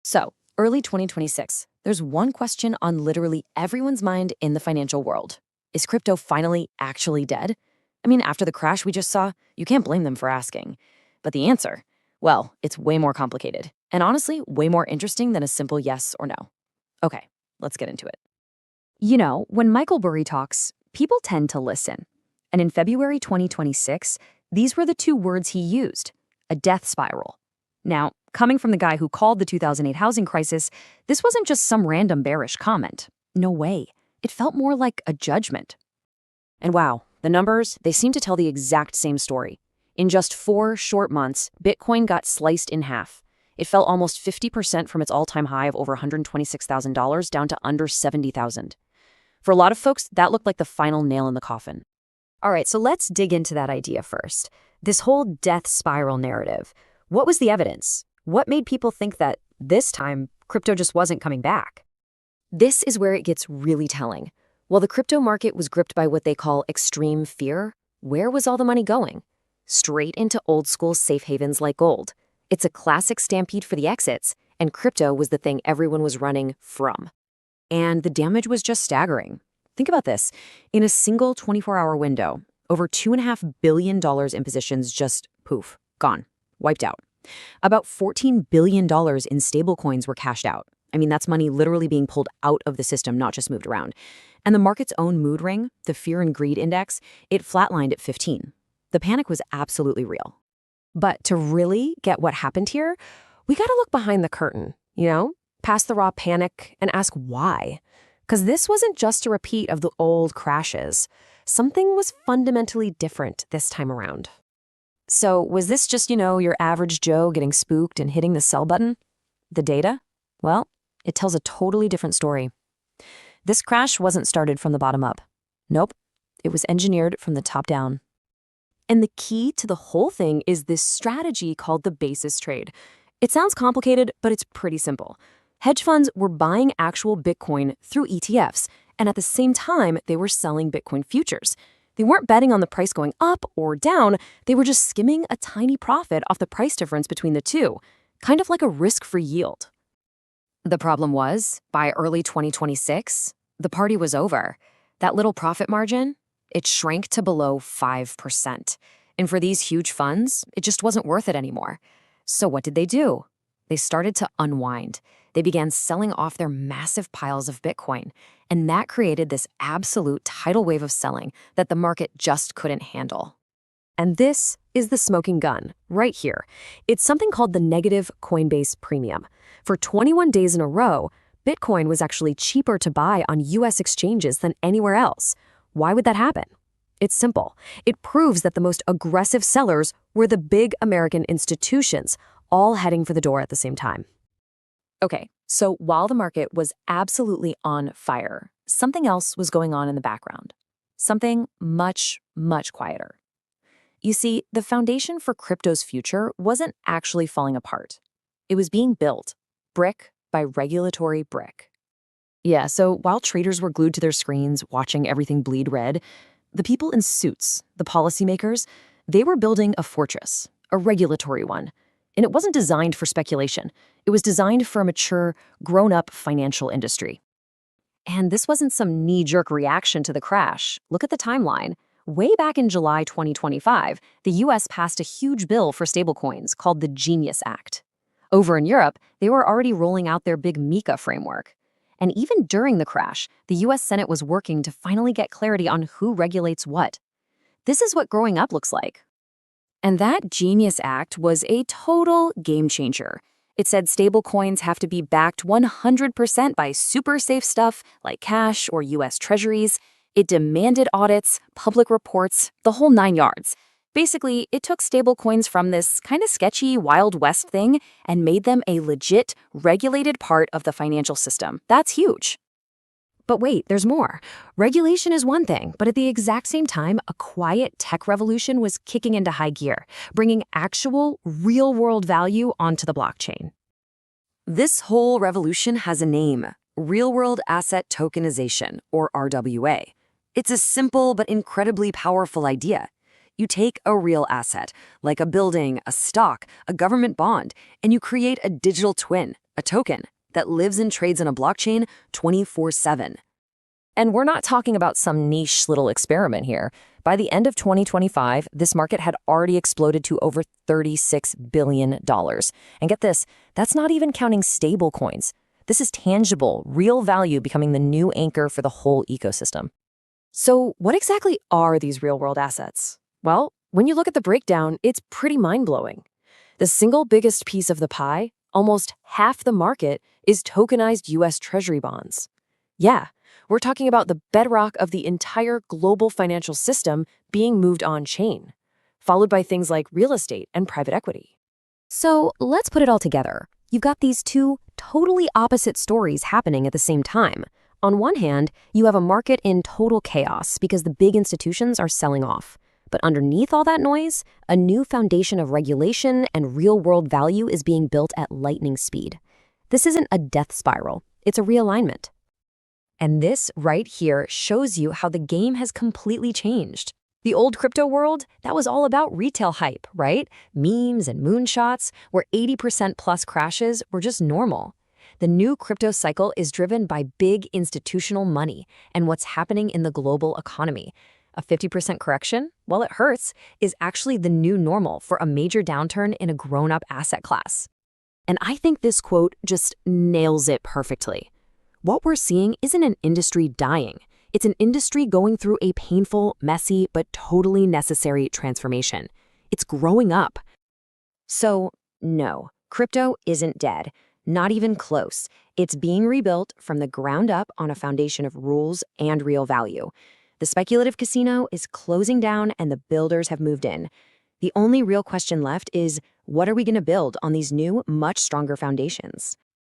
So, early 2026, there's one question on literally everyone's mind in the financial world. Is crypto finally actually dead? I mean, after the crash we just saw, you can't blame them for asking. But the answer? Well, it's way more complicated, and honestly, way more interesting than a simple yes or no. Okay, let's get into it. When Michael Burry talks, people tend to listen. And in February 2026, these were the two words he used: a death spiral. Now, coming from the guy who called the 2008 housing crisis, this wasn't just some random bearish comment. No way. It felt more like a judgment. And wow, the numbers, they seem to tell the exact same story. In just 4 short months, Bitcoin got sliced in half. It fell almost 50% from its all-time high of over $126,000 down to under $70,000. For a lot of folks, that looked like the final nail in the coffin. All right, so let's dig into that idea first. This whole death spiral narrative. What was the evidence? What made people think that this time crypto just wasn't coming back? This is where it gets really telling. While the crypto market was gripped by what they call extreme fear, where was all the money going? Straight into old school safe havens like gold. It's a classic stampede for the exits, and crypto was the thing everyone was running from. And the damage was just staggering. Think about this. In a single 24-hour window, over $2.5 billion in positions just poof, gone, wiped out. About $14 billion in stablecoins were cashed out. I mean, that's money literally being pulled out of the system, not just moved around. And the market's own mood ring, the fear and greed index, it flatlined at 15. The panic was absolutely real. But to really get what happened here, we gotta look behind the curtain, past the raw panic and ask why. Because this wasn't just a repeat of the old crashes. Something was fundamentally different this time around. So was this just, your average Joe getting spooked and hitting the sell button? The data? Well, it tells a totally different story. This crash wasn't started from the bottom up. Nope, it was engineered from the top down. And the key to the whole thing is this strategy called the basis trade. It sounds complicated, but it's pretty simple. Hedge funds were buying actual Bitcoin through ETFs, and at the same time, they were selling Bitcoin futures. They weren't betting on the price going up or down, they were just skimming a tiny profit off the price difference between the two, kind of like a risk-free yield. The problem was, by early 2026, the party was over. That little profit margin, it shrank to below 5%. And for these huge funds, it just wasn't worth it anymore. So what did they do? They started to unwind. They began selling off their massive piles of Bitcoin, and that created this absolute tidal wave of selling that the market just couldn't handle. And this is the smoking gun, right here. It's something called the negative Coinbase premium. For 21 days in a row, Bitcoin was actually cheaper to buy on US exchanges than anywhere else. Why would that happen? It's simple. It proves that the most aggressive sellers were the big American institutions, all heading for the door at the same time. Okay, so while the market was absolutely on fire, something else was going on in the background. Something much, much quieter. You see, the foundation for crypto's future wasn't actually falling apart. It was being built, brick by regulatory brick. Yeah, so while traders were glued to their screens watching everything bleed red, the people in suits, the policymakers, they were building a fortress, a regulatory one. And it wasn't designed for speculation. It was designed for a mature, grown-up financial industry. And this wasn't some knee-jerk reaction to the crash. Look at the timeline. Way back in July 2025, the US passed a huge bill for stablecoins called the Genius Act. Over in Europe, they were already rolling out their big MiCA framework. And even during the crash, the US Senate was working to finally get clarity on who regulates what. This is what growing up looks like. And that Genius Act was a total game changer. It said stablecoins have to be backed 100% by super safe stuff like cash or US treasuries. It demanded audits, public reports, the whole 9 yards. Basically, it took stablecoins from this kind of sketchy Wild West thing and made them a legit, regulated part of the financial system. That's huge. But wait, there's more. Regulation is one thing, but at the exact same time, a quiet tech revolution was kicking into high gear, bringing actual, real-world value onto the blockchain. This whole revolution has a name: Real-World Asset Tokenization, or RWA. It's a simple but incredibly powerful idea. You take a real asset, like a building, a stock, a government bond, and you create a digital twin, a token that lives and trades on a blockchain 24/7. And we're not talking about some niche little experiment here. By the end of 2025, this market had already exploded to over $36 billion. And get this, that's not even counting stablecoins. This is tangible, real value becoming the new anchor for the whole ecosystem. So what exactly are these real-world assets? Well, when you look at the breakdown, it's pretty mind-blowing. The single biggest piece of the pie, almost half the market, is tokenized US Treasury bonds. Yeah, we're talking about the bedrock of the entire global financial system being moved on-chain, followed by things like real estate and private equity. So let's put it all together. You've got these two totally opposite stories happening at the same time. On one hand, you have a market in total chaos because the big institutions are selling off. But underneath all that noise, a new foundation of regulation and real-world value is being built at lightning speed. This isn't a death spiral, it's a realignment. And this right here shows you how the game has completely changed. The old crypto world, that was all about retail hype, right? Memes and moonshots, where 80% plus crashes were just normal. The new crypto cycle is driven by big institutional money and what's happening in the global economy. A 50% correction, while it hurts, is actually the new normal for a major downturn in a grown-up asset class. And I think this quote just nails it perfectly. What we're seeing isn't an industry dying. It's an industry going through a painful, messy, but totally necessary transformation. It's growing up. So, no, crypto isn't dead. Not even close. It's being rebuilt from the ground up on a foundation of rules and real value. The speculative casino is closing down and the builders have moved in. The only real question left is, what are we going to build on these new, much stronger foundations?